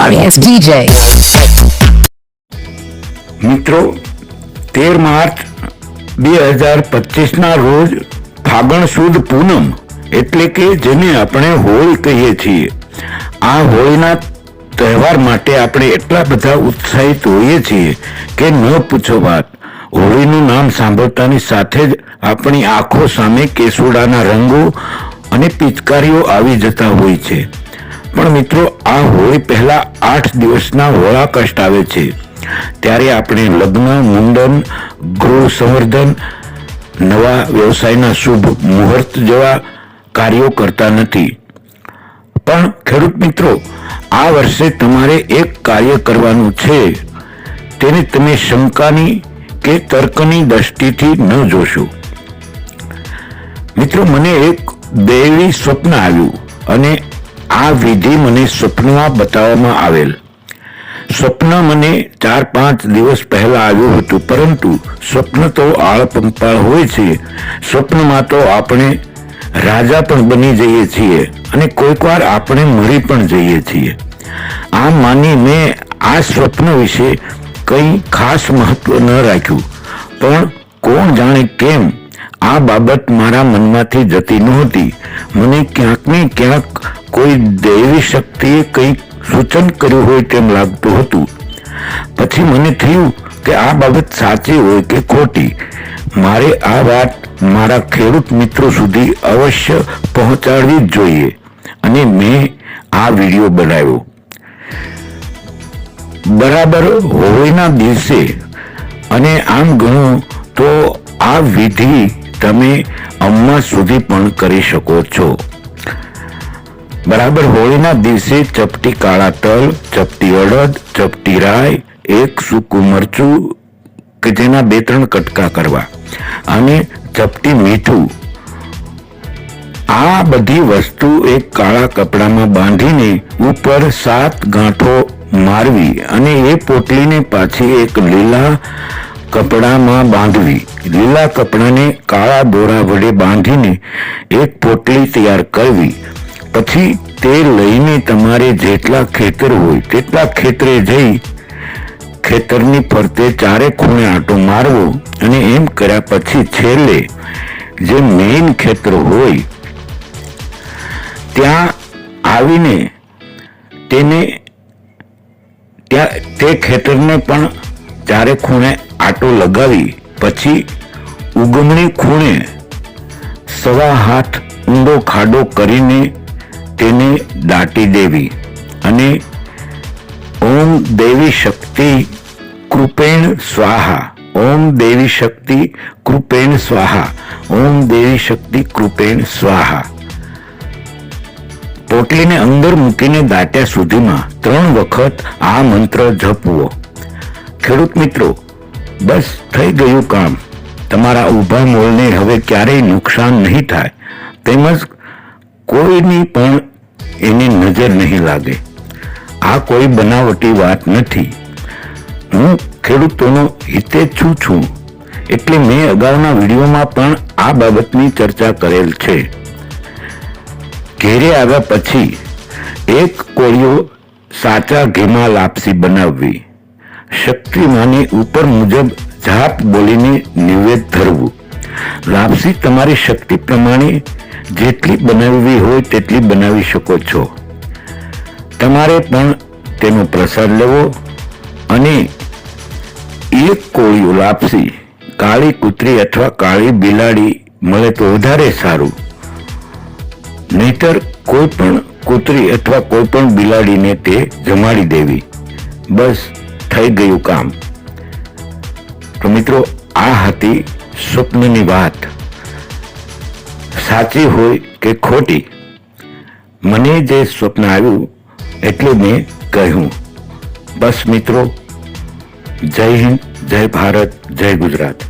RS DJ. મિત્રો 13 March 2025 રોજ ફાગણ સુદ પૂનમ એટલે કે જેને આપણે હોળી કહીએ છીએ, આ હોળીના તહેવાર માટે આપણે એટલા બધા ઉત્સાહિત હોઈએ છીએ કે ન પૂછો વાત. હોળીનું નામ સાંભળતાની સાથે જ આપણી આંખો સામે કેસુડાના રંગો અને પિચકારીઓ આવી જતા હોય છે. પણ મિત્રો, આ હોળી પહેલા 8 દિવસના હોળા કષ્ટ આવે છે. ત્યારે આપણે લગ્ન, મુંડન, ગૃહ સંવર્ધન, નવા વ્યવસાયના શુભ મુહૂર્ત જેવા કાર્યો કરતા નથી. પણ ખેડૂત મિત્રો, આ વર્ષે તમારે એક કાર્ય કરવાનું છે. તેને તમે શંકાની કે તર્કની દ્રષ્ટિથી ન જોશો. મિત્રો, મને એક દૈવી સ્વપ્ન આવ્યું અને આ વિધિ મને સ્વપ્નમાં બતાવવામાં આવેલ. સ્વપ્ન મને 4-5 દિવસ પહેલા આવ્યું હતું, પરંતુ સ્વપ્ન તો આળપંપાળ હોય છે. સ્વપ્નમાં તો આપણે રાજા પણ બની જઈએ છીએ અને કોઈક વાર આપણે મરી પણ જઈએ છીએ. આમ માની મેં આ સ્વપ્ન વિશે કંઈ ખાસ મહત્વ ન રાખ્યું, પણ કોણ જાણે કેમ આ બાબત મારા મનમાંથી જતી નહોતી. મને ક્યાંક ને ક્યાંક કોઈ દૈવી શક્તિએ કંઈક સૂચન કર્યું હોય તેમ લાગતું હતું. પછી મને થયું કે આ બાબત સાચી હોય કે ખોટી, મારે આ વાત મારા ખેડૂત મિત્રો સુધી અવશ્ય પહોંચાડવી જ જોઈએ. અને મેં આ વિડીયો બનાવ્યો. બરાબર હોળીના દિવસે, અને આમ ગણો તો આ વિધિ તમે અમ્મા સુધી પણ કરી શકો છો. બરાબર હોળીના દિવસે ચપટી કાળા તલ, ચપટી અડદ, ચપટી રાઈ, એક સૂકું મરચું કે જેના 2-3 કટકા કરવા, અને ચપટી મીઠું, આ બધી વસ્તુ એક કાળા કપડામાં બાંધીને ઉપર 7 ગાંઠો મારવી અને એ પોટલીને પાછી એક લીલા કપડામાં બાંધવી. લીલા કપડાને કાળા દોરા વડે બાંધીને એક પોટલી તૈયાર કરવી. પછી તે લઈને તમારે જેટલા ખેતર હોય તેટલા ખેતરે જઈ ખેતરની ફરતે 4 ખૂણે આંટો મારવો. અને એમ કર્યા પછી છેલ્લે જે મેઇન ખેતર હોય ત્યાં આવીને તે ખેતરને પણ 4 ખૂણે આંટો લગાવી પછી ઉગમણી ખૂણે 1.25 હાથ ઊંડો ખાડો કરીને તેને દાટી દેવી અને ઓમ દેવી શક્તિ કૃપેણ સ્વાહા, ઓમ દેવી શક્તિ કૃપેણ સ્વાહા, ઓમ દેવી શક્તિ કૃપેણ સ્વાહા. પોટલીને અંદર મૂકીને દાટ્યા સુધીમાં 3 વખત આ મંત્ર જપવો. ખેડૂત મિત્રો, બસ થઈ ગયું કામ. તમારા ઊભા મૂળને હવે ક્યારેય નુકસાન નહીં થાય, તેમજ કોઈની પણ એની નજર નહીં લાગે. આ કોઈ બનાવટી વાત નથી. હું ખેડૂતોનો હિતેચ્છુ છું, એટલે મેં અગાઉના વિડીયોમાં પણ આ બાબતની ચર્ચા કરેલ છે. ઘેરે આવ્યા પછી એક કોળિયો સાચા ઘીમાં લાપસી બનાવવી. શક્તિમાની ઉપર મુજબ જાપ બોલીને નિવેદ ધરવું. લાપસી તમારી શક્તિ પ્રમાણે જેટલી બનાવવી હોય તેટલી બનાવી શકો છો. તમારે પણ તેનો પ્રસાદ લેવો અને એક કોળિયો લાપસી કાળી કૂતરી અથવા કાળી બિલાડી મળે તો વધારે સારું, નહીતર કોઈ પણ કૂતરી અથવા કોઈ પણ બિલાડીને તે જમાડી દેવી. બસ થઈ ગયું કામ. તો મિત્રો, આ હતી સ્વપ્નની વાત. સાચી હોય કે ખોટી, મને જે સ્વપ્ન આવ્યું એટલે મેં કહ્યું. બસ મિત્રો, જય હિન્દ, જય ભારત, જય ગુજરાત.